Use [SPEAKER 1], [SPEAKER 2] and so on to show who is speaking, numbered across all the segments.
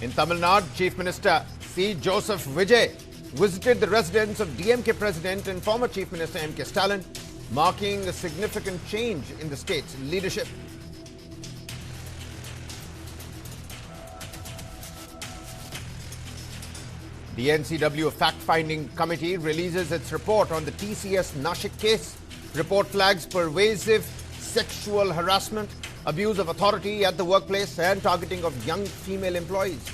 [SPEAKER 1] In Tamil Nadu, Chief Minister C. Joseph Vijay visited the residence of DMK President and former Chief Minister M.K. Stalin, marking a significant change in the state's leadership. The NCW Fact-Finding Committee releases its report on the TCS Nashik case. Report flags pervasive sexual harassment, abuse of authority at the workplace and targeting of young female employees.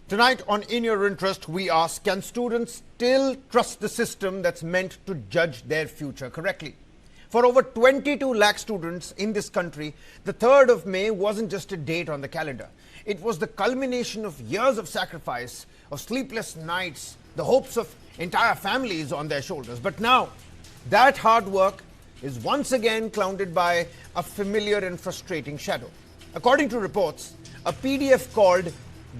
[SPEAKER 1] Tonight on In Your Interest, we ask, can students still trust the system that's meant to judge their future correctly? For over 22 lakh students in this country, the 3rd of May wasn't just a date on the calendar. It was the culmination of years of sacrifice, of sleepless nights, the hopes of entire families on their shoulders. But now, that hard work is once again clouded by a familiar and frustrating shadow. According to reports, a PDF called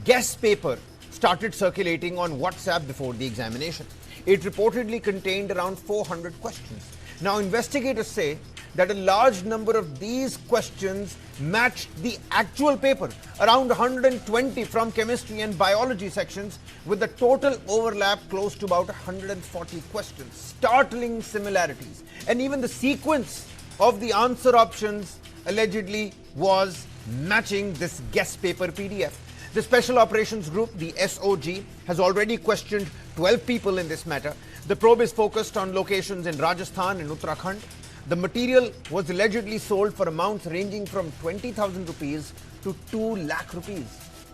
[SPEAKER 1] Guess Paper started circulating on WhatsApp before the examination. It reportedly contained around 400 questions. Now, investigators say that a large number of these questions matched the actual paper, around 120 from chemistry and biology sections, with a total overlap close to about 140 questions. Startling similarities. And even the sequence of the answer options allegedly was matching this Guess Paper PDF. The Special Operations Group, the SOG, has already questioned 12 people in this matter. The probe is focused on locations in Rajasthan and Uttarakhand. The material was allegedly sold for amounts ranging from 20,000 rupees to 2 lakh rupees.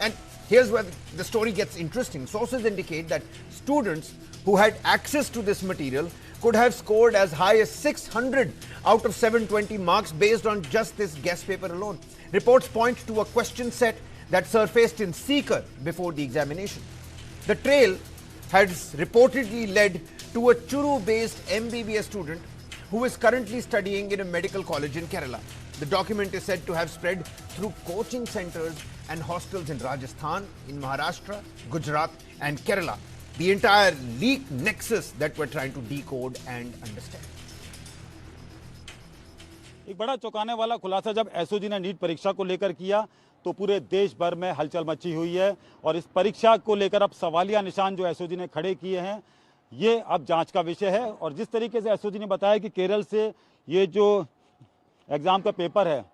[SPEAKER 1] And here's where the story gets interesting. Sources indicate that students who had access to this material could have scored as high as 600 out of 720 marks based on just this guess paper alone. Reports point to a question set that surfaced in Seeker before the examination. The trail has reportedly led to a Churu-based MBBS student who is currently studying in a medical college in Kerala. The document is said to have spread through coaching centers and hostels in Rajasthan, in Maharashtra, Gujarat and Kerala. The entire leak nexus that we're trying to decode and understand.
[SPEAKER 2] एक बड़ा चौंकाने वाला खुलासा जब SOG ने NEET परीक्षा को लेकर किया तो पूरे देश भर में हलचल मची हुई है और इस परीक्षा को लेकर अब सवालिया निशान जो एसओजी ने खड़े किए हैं ये अब जांच का विषय है। और जिस तरीके से एसओजी ने बताया कि केरल से ये जो एग्ज़ाम का पेपर है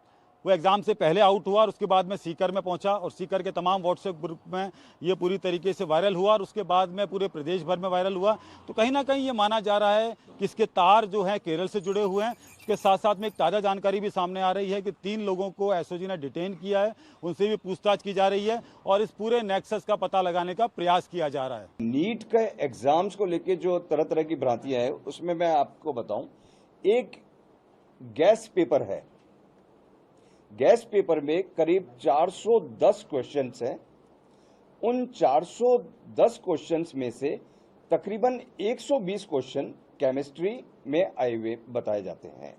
[SPEAKER 2] वो एग्ज़ाम से पहले आउट हुआ और उसके बाद में सीकर में पहुंचा और सीकर के तमाम व्हाट्सएप ग्रुप में ये पूरी तरीके से वायरल हुआ और उसके बाद में पूरे प्रदेश भर में वायरल हुआ। तो कहीं ना कहीं ये माना जा रहा है कि इसके तार जो हैं केरल से जुड़े हुए हैं। उसके साथ साथ में एक ताज़ा जानकारी भी सामने आ रही है कि 3 लोगों को एसओजी ने डिटेन किया है, उनसे भी पूछताछ की जा रही है और इस पूरे नेक्सस का पता लगाने का प्रयास किया जा रहा है।
[SPEAKER 3] नीट के एग्जाम्स को लेकर जो तरह तरह की भ्रांतियां हैं उसमें मैं आपको बताऊं, एक गैस पेपर है। गैस पेपर में करीब 410 क्वेश्चंस हैं। उन 410 क्वेश्चंस में से तकरीबन 120 क्वेश्चन केमिस्ट्री में आए हुए बताए जाते हैं।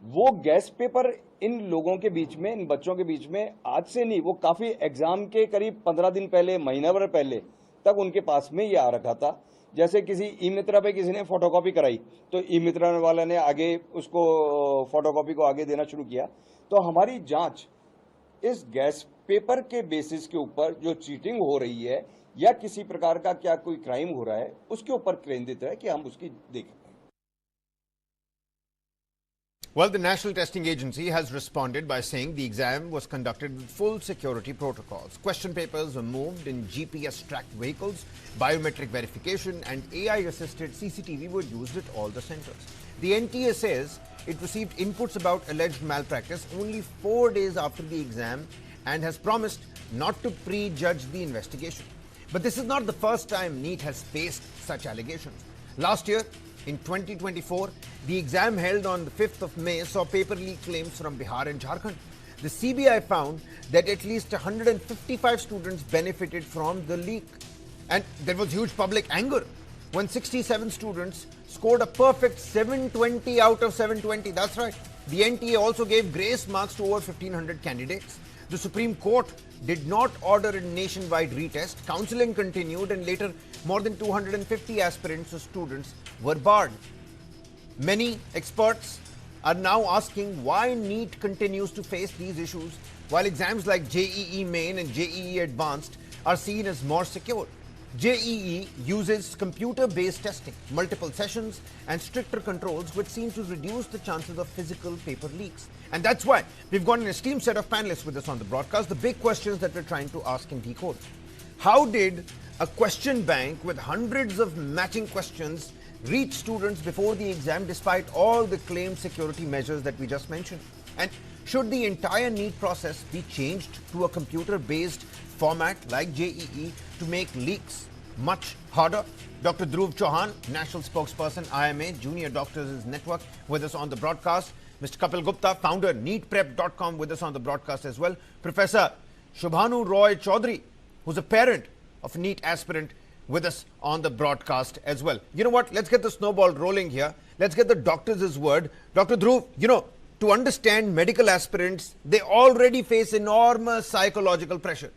[SPEAKER 3] वो गैस पेपर इन लोगों के बीच में, इन बच्चों के बीच में आज से नहीं, वो काफी एग्जाम के करीब 15 दिन पहले, महीना भर पहले तक उनके पास में ये आ रखा था। जैसे किसी ई मित्रा पे किसी ने फोटोकॉपी कराई तो ई मित्रा वाले ने आगे उसको फोटोकॉपी को आगे देना शुरू किया। तो हमारी जांच इस गैस पेपर के बेसिस के ऊपर जो चीटिंग हो रही है या किसी प्रकार का क्या कोई क्राइम हो रहा है उसके ऊपर केंद्रित है कि हम उसकी देखें।
[SPEAKER 1] Well, the National Testing Agency has responded by saying the exam was conducted with full security protocols. Question papers were moved in GPS-tracked vehicles, biometric verification and AI-assisted CCTV were used at all the centres. The NTA says it received inputs about alleged malpractice only 4 days after the exam and has promised not to prejudge the investigation. But this is not the first time NEET has faced such allegations. Last year, in 2024, the exam held on the 5th of May saw paper leak claims from Bihar and Jharkhand. The CBI found that at least 155 students benefited from the leak. And there was huge public anger when 67 students scored a perfect 720 out of 720. That's right. The NTA also gave grace marks to over 1,500 candidates. The Supreme Court did not order a nationwide retest. Counselling continued and later more than 250 aspirants or students were barred. Many experts are now asking why NEET continues to face these issues while exams like JEE Main and JEE Advanced are seen as more secure. JEE uses computer-based testing, multiple sessions and stricter controls which seem to reduce the chances of physical paper leaks. And that's why we've got an esteemed set of panelists with us on the broadcast. The big questions that we're trying to ask and decode. How did a question bank with hundreds of matching questions reach students before the exam despite all the claimed security measures that we just mentioned? And should the entire NEET process be changed to a computer-based format like JEE to make leaks much harder? Dr. Dhruv Chauhan, National Spokesperson, IMA, Junior Doctors Network, with us on the broadcast. Mr. Kapil Gupta, founder, neetprep.com, with us on the broadcast as well. Professor Shubhanu Roy Chaudhary, who's a parent of a NEET aspirant, with us on the broadcast as well. You know what? Let's get the snowball rolling here. Let's get the doctors' word. Dr. Dhruv, to understand medical aspirants, they already face enormous psychological pressure.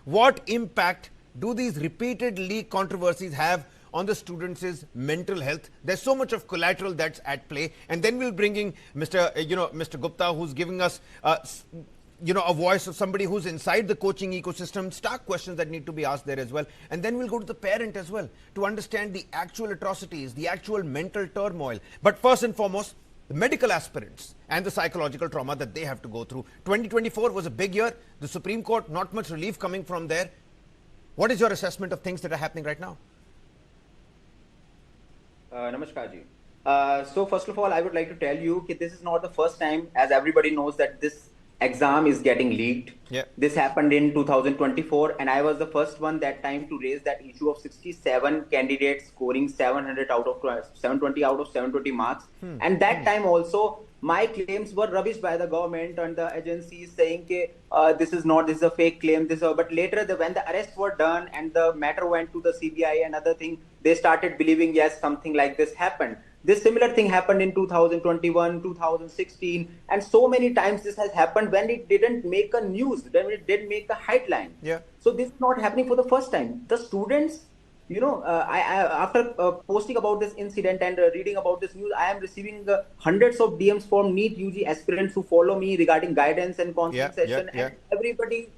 [SPEAKER 1] What impact do these repeated leak controversies have on the students' mental health? There's so much of collateral that's at play. And then we'll bring in Mr. Gupta, who's giving us a voice of somebody who's inside the coaching ecosystem, stark questions that need to be asked there as well. And then we'll go to the parent as well to understand the actual atrocities, the actual mental turmoil. But first and foremost, the medical aspirants and the psychological trauma that they have to go through. 2024 was a big year. The Supreme Court, not much relief coming from there. What is your assessment of things that are happening right now?
[SPEAKER 4] Namaskar ji. So first of all, I would like to tell you that this is not the first time, as everybody knows, that this exam is getting leaked.
[SPEAKER 1] Yeah.
[SPEAKER 4] This happened in 2024 and I was the first one that time to raise that issue of 67 candidates scoring 720 out of 720 marks. And that time also my claims were rubbished by the government and the agencies saying this is a fake claim. But later when the arrests were done and the matter went to the CBI and other thing, they started believing yes, something like this happened. This similar thing happened in 2021, 2016, and so many times this has happened when it didn't make a news, when it didn't make a headline.
[SPEAKER 1] Yeah.
[SPEAKER 4] So this is not happening for the first time. The students, after posting about this incident and reading about this news, I am receiving hundreds of DMs from NEET UG aspirants who follow me regarding guidance and counseling session, and everybody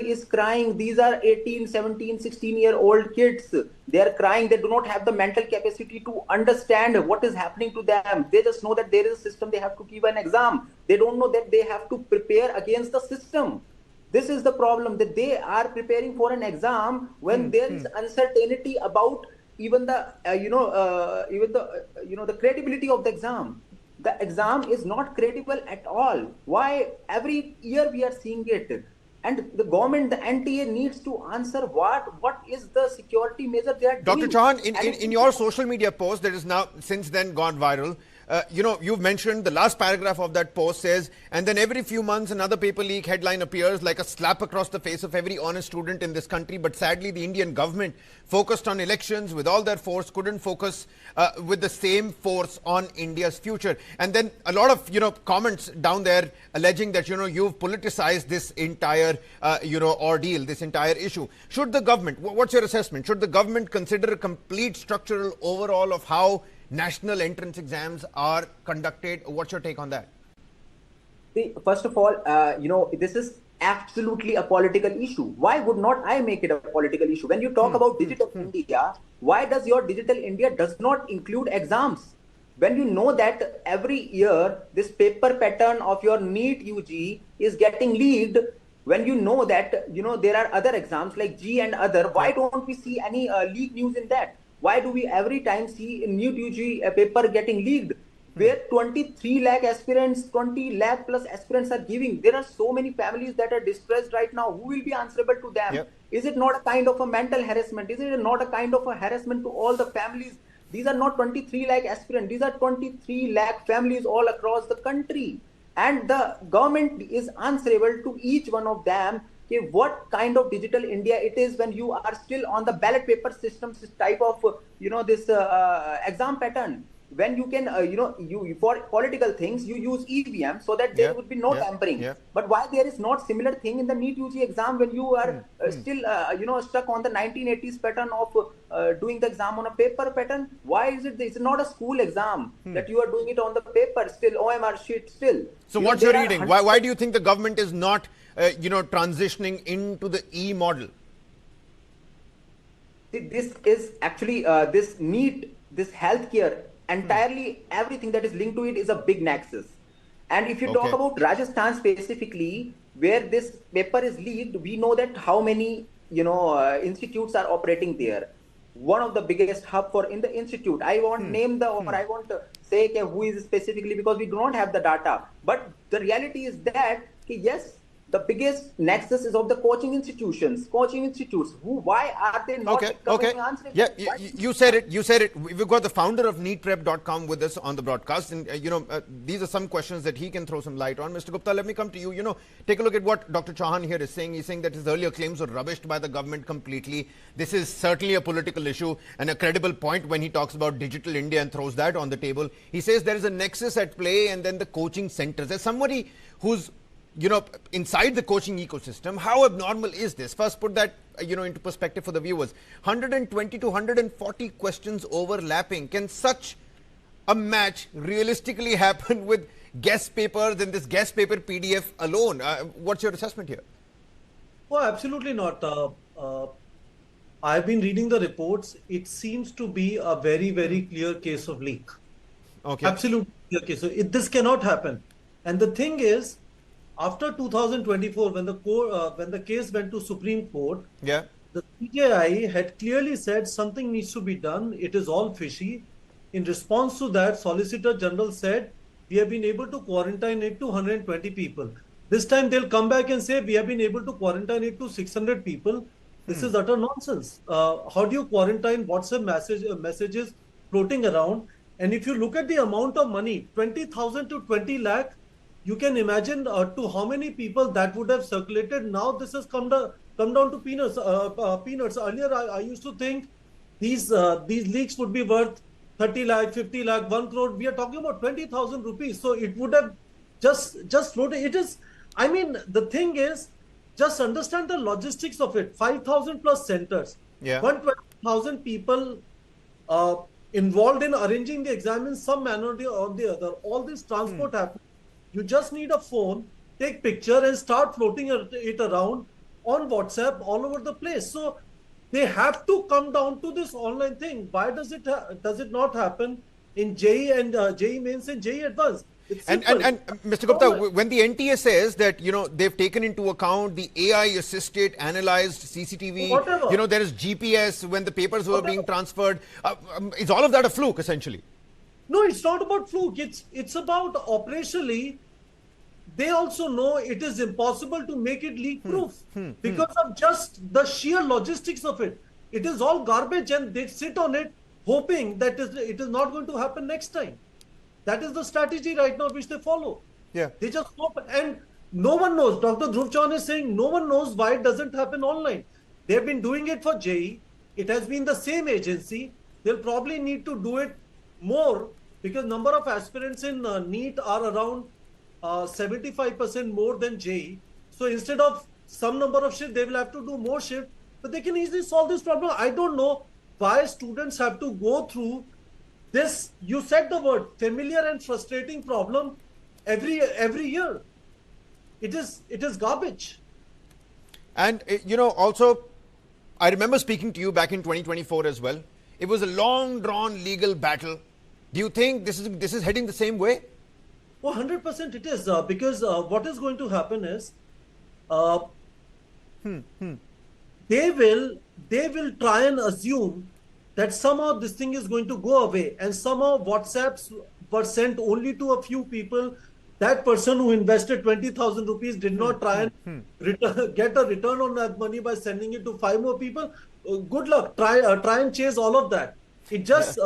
[SPEAKER 4] is crying. These are 18, 17, 16-year-old kids. They are crying. They do not have the mental capacity to understand what is happening to them. They just know that there is a system. They have to give an exam. They don't know that they have to prepare against the system. This is the problem, that they are preparing for an exam when there is uncertainty about even the the credibility of the exam. The exam is not credible at all. Why? Every year we are seeing it. And the government, the NTA, needs to answer what is the security measure they are doing.
[SPEAKER 1] Dr. Chauhan, in your social media post that is now since then gone viral, you've mentioned the last paragraph of that post says, and then every few months another paper leak headline appears like a slap across the face of every honest student in this country. But sadly, the Indian government focused on elections with all their force, couldn't focus with the same force on India's future. And then a lot of, comments down there alleging that, you've politicized this entire, ordeal, this entire issue. Should the government, what's your assessment? Should the government consider a complete structural overhaul of how national entrance exams are conducted? What's your take on that?
[SPEAKER 4] See, first of all, this is absolutely a political issue. Why would not I make it a political issue? When you talk about digital India, why does your digital India does not include exams? when you know that every year this paper pattern of your NEET UG is getting leaked, when you know that there are other exams like G and other, why don't we see any leak news in that? Why do we every time see NEET UG paper getting leaked, where 23 lakh aspirants, 20 lakh plus aspirants are giving? There are so many families that are distressed right now. Who will be answerable to them? Is it not a kind of a mental harassment? Is it not a kind of a harassment to all the families? These are not 23 lakh aspirants. These are 23 lakh families all across the country. And the government is answerable to each one of them. Okay, what kind of digital India it is when you are still on the ballot paper systems type of, this exam pattern? When you can, you for political things, you use EVM so that there would be no tampering. But why there is not similar thing in the NEET UG exam when you are still, stuck on the 1980s pattern of doing the exam on a paper pattern? Why is it? It's not a school exam that you are doing it on the paper still, OMR sheet still.
[SPEAKER 1] So what's your reading? Why do you think the government is not, transitioning into the E model?
[SPEAKER 4] This is actually this NEET, this healthcare, entirely everything that is linked to it is a big nexus. And if you talk about Rajasthan specifically, where this paper is leaked, we know that how many institutes are operating there. One of the biggest hub for in the institute, I won't name the or I won't say who is specifically, because we do not have the data. But the reality is that yes, the biggest nexus is of the coaching institutions, coaching institutes. Why are they not answering?
[SPEAKER 1] Yeah, you said it. We've got the founder of neetprep.com with us on the broadcast, and these are some questions that he can throw some light on. Mr. Gupta, let me come to you. Take a look at what Dr. Chauhan here is saying. He's saying that his earlier claims were rubbished by the government completely. This is certainly a political issue and a credible point when he talks about digital India and throws that on the table. He says there is a nexus at play, and then the coaching centers. There's somebody who's inside the coaching ecosystem. How abnormal is this? First, put that, into perspective for the viewers. 120 to 140 questions overlapping. Can such a match realistically happen with guest papers and this guest paper PDF alone? What's your assessment here?
[SPEAKER 5] Oh, absolutely not. I've been reading the reports. It seems to be a very, very clear case of leak.
[SPEAKER 1] Okay.
[SPEAKER 5] Absolutely clear case. So this cannot happen. And the thing is, after 2024, when the case went to Supreme Court, the CJI had clearly said something needs to be done. It is all fishy. In response to that, Solicitor General said, we have been able to quarantine it to 120 people. This time they'll come back and say, we have been able to quarantine it to 600 people. This is utter nonsense. How do you quarantine WhatsApp messages floating around? And if you look at the amount of money, 20,000 to 20 lakh, you can imagine to how many people that would have circulated. Now this has come down to peanuts. Earlier, I used to think these leaks would be worth 30 lakh, 50 lakh, 1 crore. We are talking about 20,000 rupees. So it would have just floated. It is, I mean, the thing is, just understand the logistics of it. 5,000 plus centers. 120,000 people involved in arranging the exam in some manner or the other. All this transport happens. You just need a phone, take picture and start floating it around on WhatsApp all over the place. So they have to come down to this online thing. Why does it not happen in JEE and JEE Mains and JEE Advanced?
[SPEAKER 1] And Mr. Gupta, when the NTA says that they've taken into account the AI assisted, analyzed CCTV, there is GPS when the papers were being transferred, is all of that a fluke essentially?
[SPEAKER 5] No, it's not about fluke. It's about operationally. They also know it is impossible to make it leak proof because of just the sheer logistics of it. It is all garbage, and they sit on it hoping that it is not going to happen next time. That is the strategy right now which they follow.
[SPEAKER 1] Yeah.
[SPEAKER 5] They just hope, and no one knows. Dr. Dhruv Chauhan is saying no one knows why it doesn't happen online. They've been doing it for JEE. It has been the same agency. They'll probably need to do it more because number of aspirants in NEET are around 75% more than JEE. So instead of some number of shifts, they will have to do more shifts. But they can easily solve this problem. I don't know why students have to go through this. You said the word familiar and frustrating problem every year. It is garbage.
[SPEAKER 1] And also, I remember speaking to you back in 2024 as well. It was a long drawn legal battle. Do you think this is heading the same way?
[SPEAKER 5] Oh, 100% it is, because what is going to happen is they will try and assume that somehow this thing is going to go away, and somehow WhatsApps were sent only to a few people. That person who invested 20,000 rupees did not try and get a return on that money by sending it to 5 more people. Good luck. Try and chase all of that. It just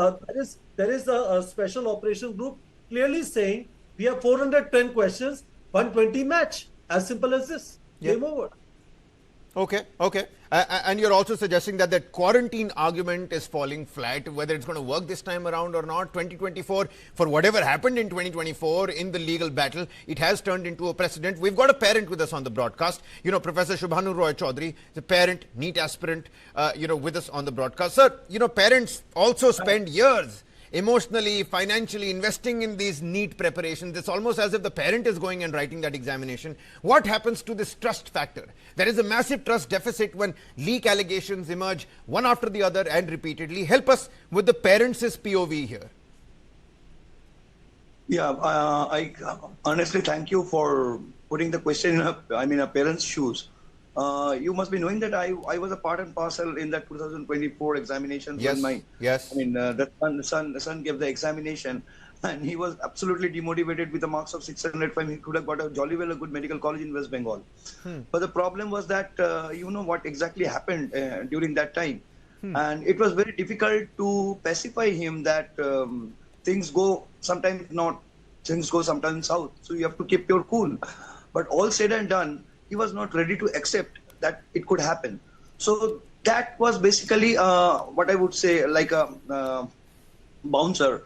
[SPEAKER 5] there is a special operation group clearly saying we have 410 questions, 120 match. As simple as this. Game over.
[SPEAKER 1] Okay. And you're also suggesting that that quarantine argument is falling flat, whether it's going to work this time around or not. 2024, for whatever happened in 2024 in the legal battle, it has turned into a precedent. We've got a parent with us on the broadcast. You know, Professor Shubhanu Roy Chaudhary, the parent, NEET aspirant, with us on the broadcast. Sir, parents also spend years emotionally, financially investing in these NEET preparations. It's almost as if the parent is going and writing that examination. What happens to this trust factor? There is a massive trust deficit when leak allegations emerge one after the other and repeatedly. Help us with the parents' POV here.
[SPEAKER 6] Yeah, I honestly thank you for putting the question in a parent's shoes. You must be knowing that I was a part and parcel in that 2024 examination.
[SPEAKER 1] Yes.
[SPEAKER 6] The son gave the examination, and he was absolutely demotivated with the marks of 605. He could have got a jolly well a good medical college in West Bengal. But the problem was that what exactly happened during that time, and it was very difficult to pacify him that things go sometimes not, things go sometimes south. So you have to keep your cool. But all said and done, he was not ready to accept that it could happen. So that was basically what I would say, like a bouncer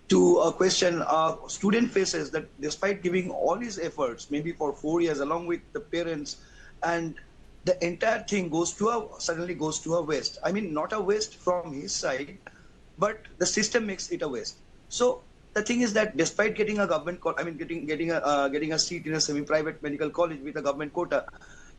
[SPEAKER 6] to a question student faces, that despite giving all his efforts, maybe for 4 years, along with the parents, and the entire thing suddenly goes to a waste. I mean, not a waste from his side, but the system makes it a waste. So the thing is that despite getting a government, getting a seat in a semi-private medical college with a government quota,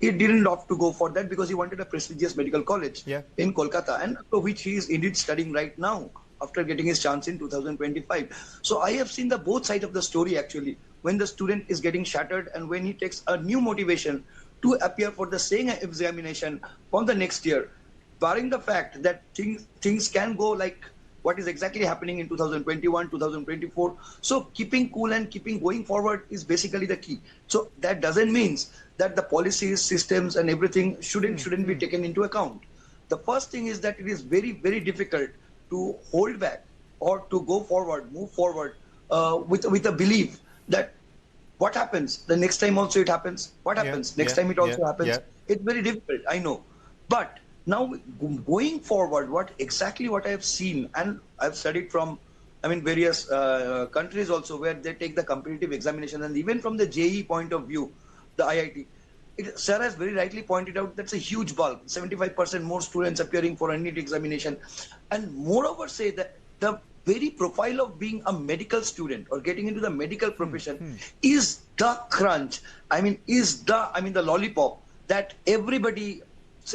[SPEAKER 6] he didn't opt to go for that because he wanted a prestigious medical college in Kolkata, and which he is indeed studying right now after getting his chance in 2025. So I have seen the both sides of the story actually, when the student is getting shattered and when he takes a new motivation to appear for the same examination from the next year, barring the fact that things can go like what is exactly happening in 2021, 2024. So keeping cool and keeping going forward is basically the key. So that doesn't mean that the policies, systems and everything shouldn't be taken into account. The first thing is that it is very, very difficult to hold back or to go forward, move forward with a belief that what happens, the next time also it happens, what happens, next time it also happens. It's very difficult, I know. But now, going forward, what I have seen, and I've studied from, various countries also where they take the competitive examination, and even from the JEE point of view, the IIT, Sir has very rightly pointed out that's a huge bulk, 75% more students appearing for a NEET examination, and moreover say that the very profile of being a medical student or getting into the medical profession is the crunch. The lollipop that everybody,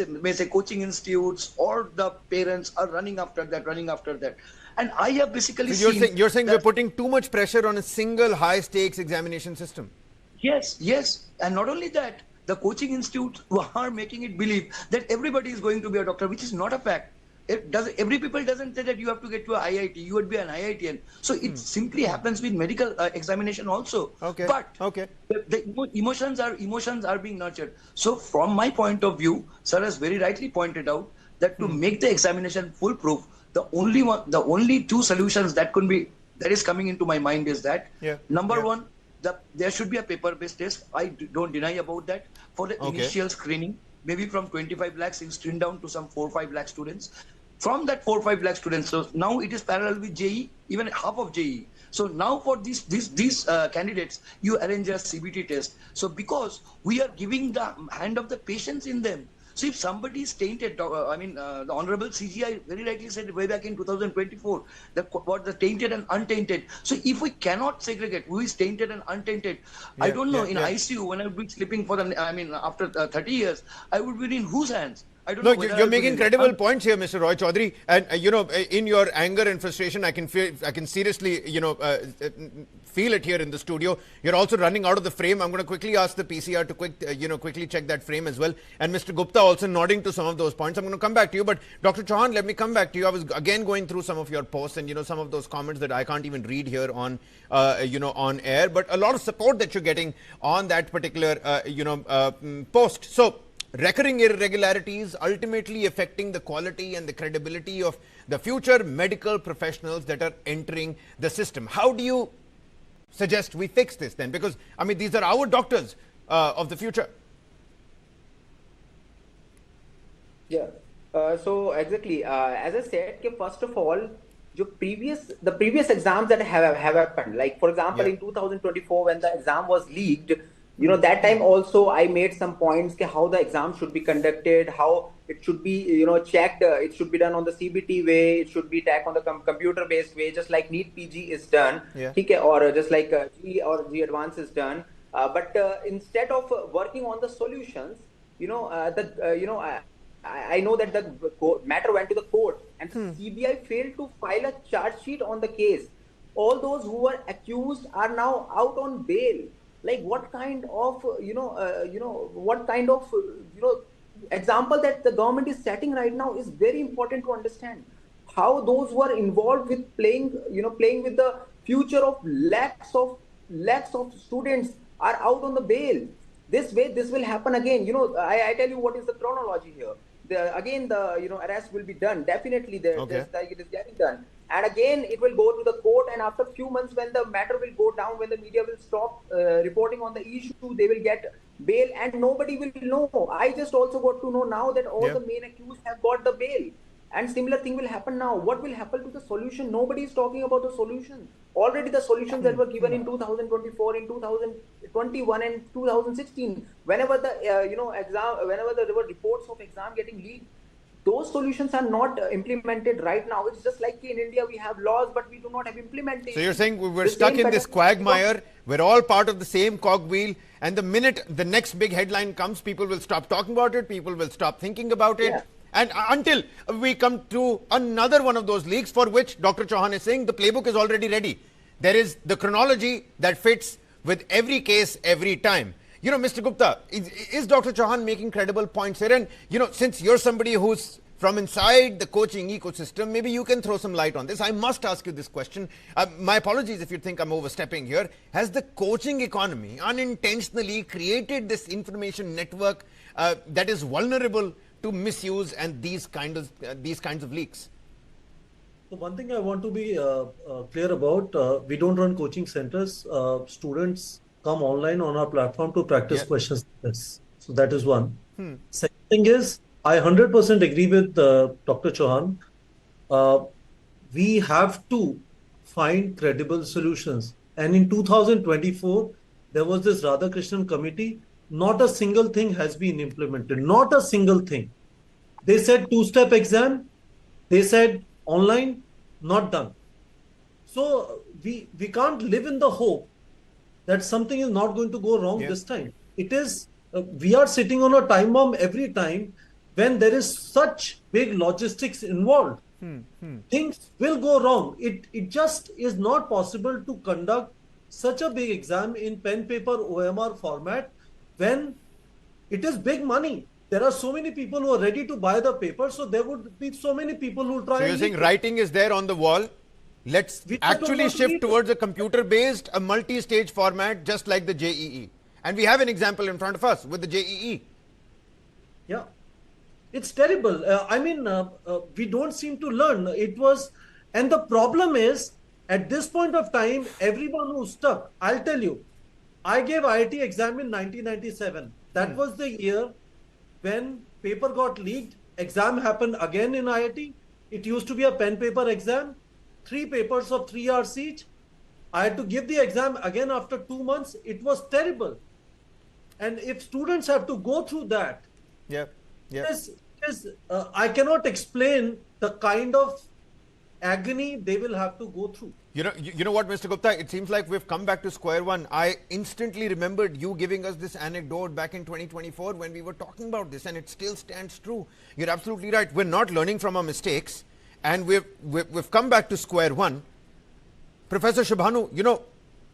[SPEAKER 6] may say coaching institutes or the parents are running after that. And I have basically
[SPEAKER 1] you're saying we're putting too much pressure on a single high stakes examination system.
[SPEAKER 6] Yes. And not only that, the coaching institutes are making it believe that everybody is going to be a doctor, which is not a fact. Every people doesn't say that you have to get to a IIT, you would be an IITian. So it simply happens with medical examination also. But the emotions are being nurtured. So from my point of view, Sir has very rightly pointed out that to make the examination foolproof, the only two solutions that is coming into my mind is that number one, there should be a paper-based test. I don't deny about that for the initial screening, maybe from 25 lakhs it's trimmed down to some 4-5 lakh students. From that 4-5 lakh students, so now it is parallel with JEE, even half of JEE. So now for these candidates, you arrange a CBT test. So because we are giving the hand of the patients in them. So if somebody is tainted, the Honorable CGI very rightly said way back in 2024, what the tainted and untainted. So if we cannot segregate who is tainted and untainted, I don't know, in ICU, when I would be sleeping for after 30 years, I would be in whose hands? I don't
[SPEAKER 1] Look,
[SPEAKER 6] know.
[SPEAKER 1] you're making credible points here, Mr. Roy Chaudhary, and in your anger and frustration, I can seriously, feel it here in the studio. You're also running out of the frame. I'm going to quickly ask the PCR to quickly check that frame as well. And Mr. Gupta also nodding to some of those points. I'm going to come back to you, but Dr. Chauhan, let me come back to you. I was again going through some of your posts and some of those comments that I can't even read here on on air, but a lot of support that you're getting on that particular post. So, recurring irregularities ultimately affecting the quality and the credibility of the future medical professionals that are entering the system. How do you suggest we fix this then? Because, I mean, these are our doctors of the future.
[SPEAKER 4] Yeah. So exactly, as I said, first of all, the previous exams that have happened, like for example, in 2024 when the exam was leaked, that time also I made some points how the exam should be conducted, how it should be, checked, it should be done on the CBT way, it should be tagged on the computer-based way, just like NEET PG is done, or just like G or G Advance is done. But instead of working on the solutions, I know that the matter went to the court and the CBI failed to file a charge sheet on the case. All those who were accused are now out on bail. Like what kind of, example that the government is setting right now is very important to understand. How those who are involved with playing with the future of lakhs of students are out on the bail. This way, this will happen again. I tell you what is the chronology here. The arrest will be done. Definitely, it is getting done. And again, it will go to the court. And after a few months, when the matter will go down, when the media will stop reporting on the issue, they will get bail, and nobody will know. I just also got to know now that all the main accused have got the bail. And similar thing will happen now. What will happen to the solution? Nobody is talking about the solution. Already the solutions that were given in 2024, in 2021 and 2016, whenever the there were reports of exam getting leaked, those solutions are not implemented right now. It's just like in India we have laws, but we do not have implementation.
[SPEAKER 1] So you're saying we're stuck in this quagmire. We're all part of the same cogwheel, and the minute the next big headline comes, people will stop talking about it. People will stop thinking about it. And until we come to another one of those leaks for which Dr. Chauhan is saying the playbook is already ready. There is the chronology that fits with every case every time. Mr. Gupta, is Dr. Chauhan making credible points here? And, since you're somebody who's from inside the coaching ecosystem, maybe you can throw some light on this. I must ask you this question. My apologies if you think I'm overstepping here. Has the coaching economy unintentionally created this information network that is vulnerable to misuse and these kinds of leaks?
[SPEAKER 5] So one thing I want to be clear about, we don't run coaching centers. Students come online on our platform to practice questions like this. So that is one. Second thing is, I 100% agree with Dr. Chauhan. We have to find credible solutions. And in 2024, there was this Radhakrishnan committee. Not a single thing has been implemented. Not a single thing. They said two-step exam. They said online, not done. So we can't live in the hope that something is not going to go wrong this time. It is, we are sitting on a time bomb every time when there is such big logistics involved. Things will go wrong. It just is not possible to conduct such a big exam in pen, paper, OMR format when it is big money. There are so many people who are ready to buy the paper, so there would be so many people who will try.
[SPEAKER 1] So you're saying writing is there on the wall. Let's actually shift towards a computer-based, a multi-stage format, just like the JEE. And we have an example in front of us with the JEE.
[SPEAKER 5] Yeah, it's terrible. We don't seem to learn. And the problem is, at this point of time, everyone who's stuck, I'll tell you, I gave IIT exam in 1997. That was the year when paper got leaked. Exam happened again in IIT. It used to be a pen paper exam, 3 papers of 3 hours each. I had to give the exam again after 2 months. It was terrible. And if students have to go through that, I cannot explain the kind of agony they will have to go through.
[SPEAKER 1] You know what, Mr. Gupta? It seems like we've come back to square one. I instantly remembered you giving us this anecdote back in 2024 when we were talking about this, and it still stands true. You're absolutely right. We're not learning from our mistakes, and we've come back to square one. Professor Shubhanu, you know,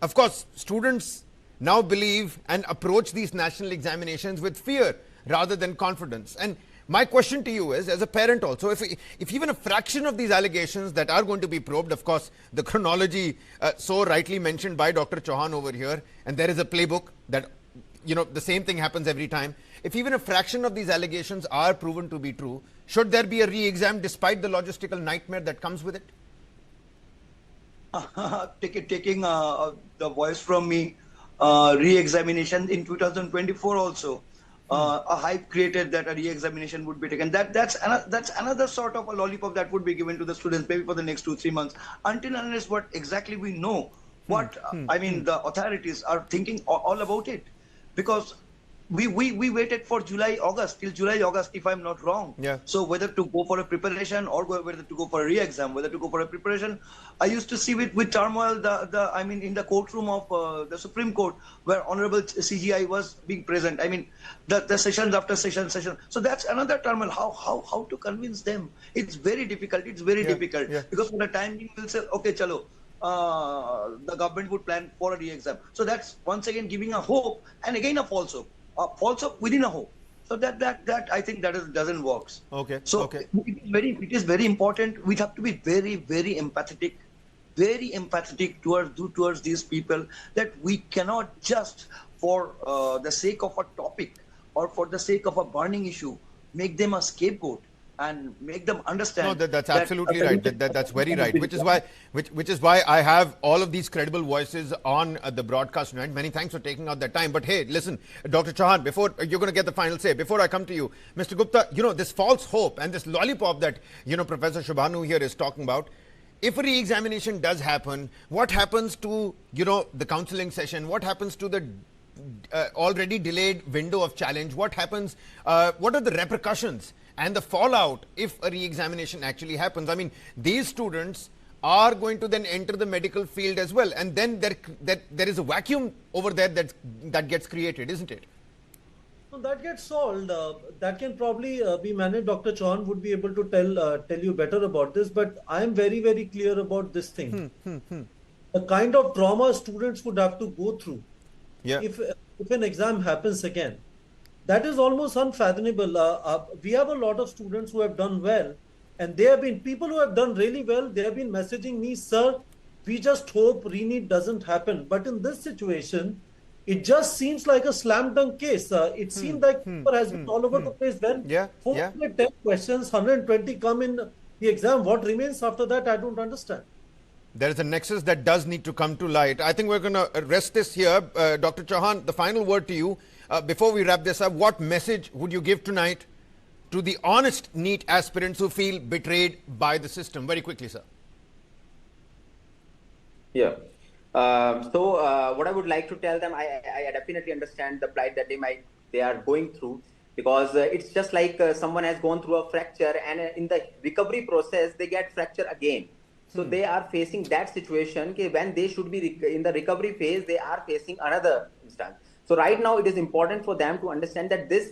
[SPEAKER 1] of course, students now believe and approach these national examinations with fear rather than confidence. And my question to you is, as a parent also, if even a fraction of these allegations that are going to be probed, of course, the chronology so rightly mentioned by Dr. Chauhan over here, and there is a playbook that, you know, the same thing happens every time. If even a fraction of these allegations are proven to be true, should there be a re-exam despite the logistical nightmare that comes with it?
[SPEAKER 6] Taking the voice from me, re-examination in 2024 also. A hype created that a re-examination would be taken. That's another sort of a lollipop that would be given to the students maybe for the next 2-3 months, until and unless what exactly we know what I mean the authorities are thinking all about it, because we waited for August if I'm not wrong.
[SPEAKER 1] Yeah.
[SPEAKER 6] So whether to go for a preparation or whether to go for a re-exam, whether to go for a preparation, I used to see with turmoil I mean in the courtroom of the Supreme Court where Honorable CGI was being present. I mean the sessions after session. So that's another turmoil. How to convince them? It's very difficult. It's very difficult because for the time being we'll say okay, chalo. The government would plan for a re-exam. So that's once again giving a hope and again a false hope. False hope within a hope. So that I think doesn't work.
[SPEAKER 1] Okay.
[SPEAKER 6] So
[SPEAKER 1] okay.
[SPEAKER 6] It is very important. We have to be very empathetic towards these people, that we cannot just for the sake of a topic or for the sake of a burning issue make them a scapegoat and make them understand.
[SPEAKER 1] No, that's absolutely right. That's very right. Which is why I have all of these credible voices on the broadcast tonight. Many thanks for taking out that time. But hey, listen, Dr. Chauhan, before you're going to get the final say, before I come to you, Mr. Gupta, you know, this false hope and this lollipop that, you know, Professor Shubhanu here is talking about. If a re-examination does happen, what happens to, you know, the counseling session? What happens to the already delayed window of challenge? What happens? What are the repercussions and the fallout if a re-examination actually happens? I mean, these students are going to then enter the medical field as well, and then there is a vacuum over there that gets created, isn't it?
[SPEAKER 5] So that gets solved. That can probably be managed. Dr. Chauhan would be able to tell you better about this, but I am very clear about this thing. The kind of trauma students would have to go through if an exam happens again, that is almost unfathomable. We have a lot of students who have done well, and there have been people who have done really well. They have been messaging me, sir, we just hope re-NEET doesn't happen. But in this situation, it just seems like a slam dunk case. It seems like paper has been all over the place. When 410 questions, 120 come in the exam, what remains after that, I don't understand.
[SPEAKER 1] There is a nexus that does need to come to light. I think we're going to rest this here. Dr. Chauhan, the final word to you. Before we wrap this up, what message would you give tonight to the honest NEET aspirants who feel betrayed by the system? Very quickly, sir.
[SPEAKER 4] Yeah. So what I would like to tell them, I definitely understand the plight that they are going through, because it's just like someone has gone through a fracture, and in the recovery process, they get fracture again. So they are facing that situation when they should be in the recovery phase, they are facing another instance. So right now, it is important for them to understand that this,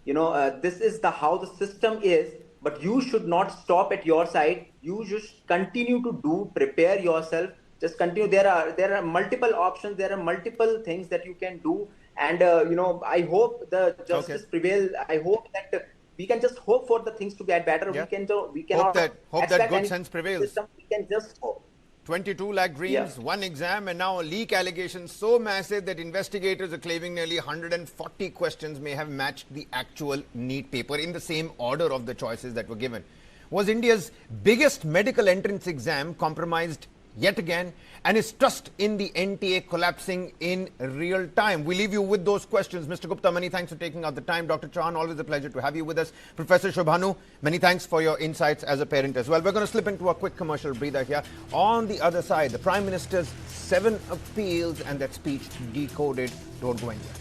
[SPEAKER 4] this is how the system is, but you should not stop at your side. You just continue to prepare yourself. Just continue. There are multiple options. There are multiple things that you can do. And, I hope the justice prevails. I hope that we can just hope for the things to get better.
[SPEAKER 1] Yeah.
[SPEAKER 4] We can
[SPEAKER 1] hope that good sense prevails.
[SPEAKER 4] System, we can just hope.
[SPEAKER 1] 22 lakh dreams, one exam, and now a leak allegation so massive that investigators are claiming nearly 140 questions may have matched the actual NEET paper in the same order of the choices that were given. Was India's biggest medical entrance exam compromised yet again, and is trust in the NTA collapsing in real time? We leave you with those questions. Mr. Gupta, many thanks for taking out the time. Dr. Chauhan, always a pleasure to have you with us. Professor Shubhanu, many thanks for your insights as a parent as well. We're going to slip into a quick commercial breather here. On the other side, the Prime Minister's 7 appeals and that speech decoded. Don't go anywhere.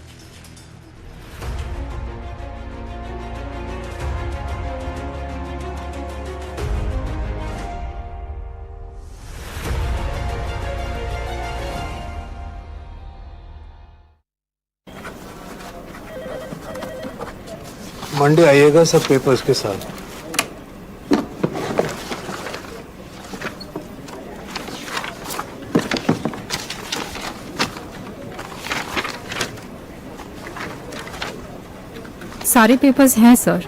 [SPEAKER 7] Monday आइएगा सब papers के साथ।
[SPEAKER 8] सारे papers हैं sir.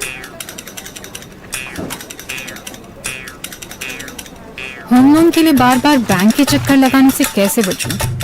[SPEAKER 8] Home loan के लिए बार बार bank के चक्कर लगाने से कैसे बचूं?